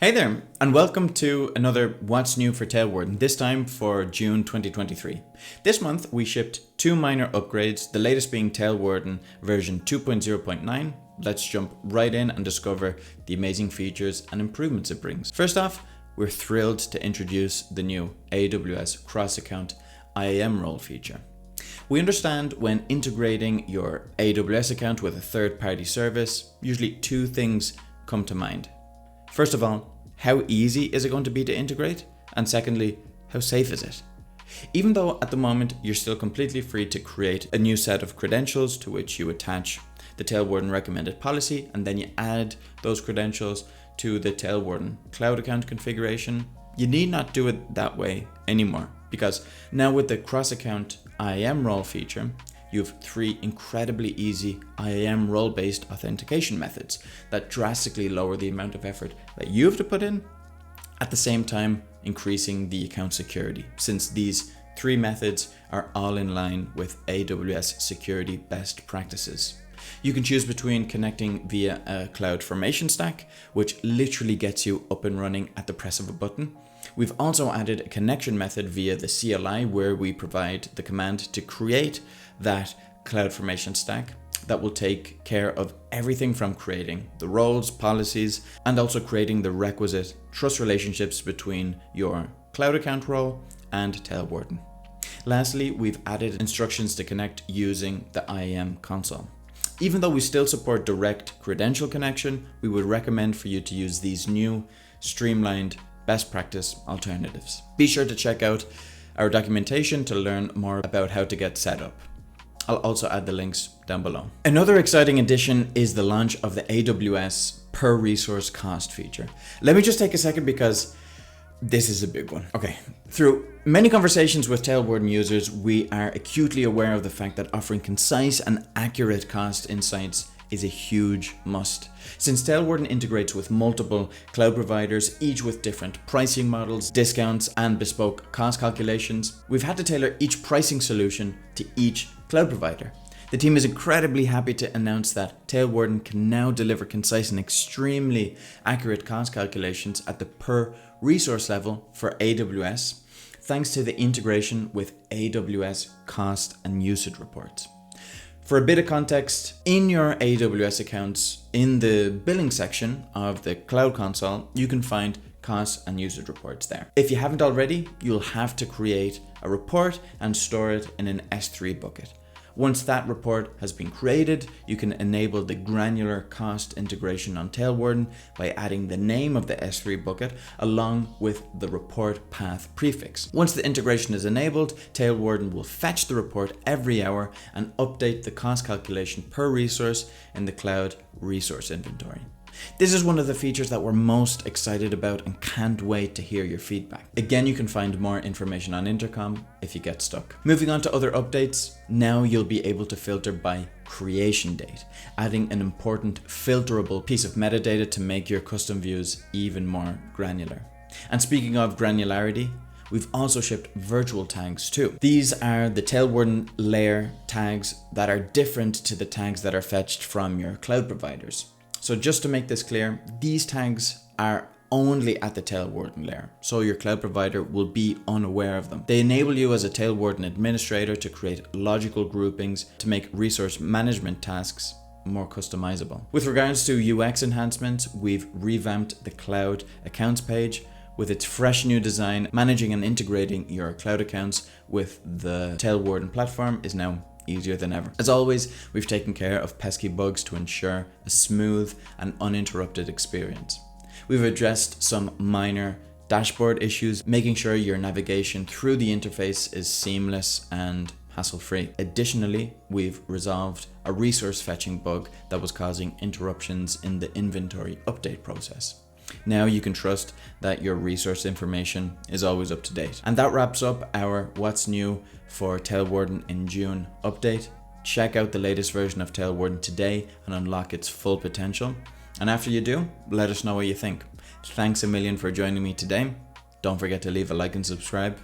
Hey there, and welcome to another What's New for Tailwarden, this time for June 2023. This month we shipped two minor upgrades, the latest being Tailwarden version 2.0.9. Let's jump right in and discover the amazing features and improvements it brings. First off, we're thrilled to introduce the new AWS Cross-Account IAM role feature. We understand when integrating your AWS account with a third-party service, usually two things come to mind. First of all, how easy is it going to be to integrate? And secondly, how safe is it? Even though at the moment you're still completely free to create a new set of credentials to which you attach the Tailwarden recommended policy, and then you add those credentials to the Tailwarden cloud account configuration, you need not do it that way anymore, because now with the cross-account IAM role feature, you have three incredibly easy IAM role-based authentication methods that drastically lower the amount of effort that you have to put in, at the same time increasing the account security, since these three methods are all in line with AWS security best practices. You can choose between connecting via a cloud formation stack, which literally gets you up and running at the press of a button. We've also added a connection method via the CLI, where we provide the command to create that cloud formation stack that will take care of everything from creating the roles, policies, and also creating the requisite trust relationships between your cloud account role and Tailwarden. Lastly, we've added instructions to connect using the IAM console. Even though we still support direct credential connection, we would recommend for you to use these new streamlined best practice alternatives. Be sure to check out our documentation to learn more about how to get set up. I'll also add the links down below. Another exciting addition is the launch of the AWS Per-Resource cost feature. Let me just take a second because this is a big one. Okay, through many conversations with Tailwarden users, we are acutely aware of the fact that offering concise and accurate cost insights is a huge must. Since Tailwarden integrates with multiple cloud providers, each with different pricing models, discounts, and bespoke cost calculations, we've had to tailor each pricing solution to each cloud provider. The team is incredibly happy to announce that Tailwarden can now deliver concise and extremely accurate cost calculations at the per resource level for AWS, thanks to the integration with AWS cost and usage reports. For a bit of context, in your AWS accounts, in the billing section of the Cloud Console, you can find cost and usage reports there. If you haven't already, you'll have to create a report and store it in an S3 bucket. Once that report has been created, you can enable the granular cost integration on Tailwarden by adding the name of the S3 bucket along with the report path prefix. Once the integration is enabled, Tailwarden will fetch the report every hour and update the cost calculation per resource in the cloud resource inventory. This is one of the features that we're most excited about and can't wait to hear your feedback. Again, you can find more information on Intercom if you get stuck. Moving on to other updates, now you'll be able to filter by creation date, adding an important filterable piece of metadata to make your custom views even more granular. And speaking of granularity, we've also shipped virtual tags too. These are the Tailwarden layer tags that are different to the tags that are fetched from your cloud providers. So just to make this clear, these tags are only at the Tailwarden layer, so your cloud provider will be unaware of them. They enable you as a Tailwarden administrator to create logical groupings to make resource management tasks more customizable. With regards to UX enhancements, we've revamped the cloud accounts page with its fresh new design. Managing and integrating your cloud accounts with the Tailwarden platform is now easier than ever. As always, we've taken care of pesky bugs to ensure a smooth and uninterrupted experience. We've addressed some minor dashboard issues, making sure your navigation through the interface is seamless and hassle-free. Additionally, we've resolved a resource fetching bug that was causing interruptions in the inventory update process. Now you can trust that your resource information is always up to date. And that wraps up our What's New for Tailwarden in June update. Check out the latest version of Tailwarden today and unlock its full potential. And after you do, let us know what you think. Thanks a million for joining me today. Don't forget to leave a like and subscribe,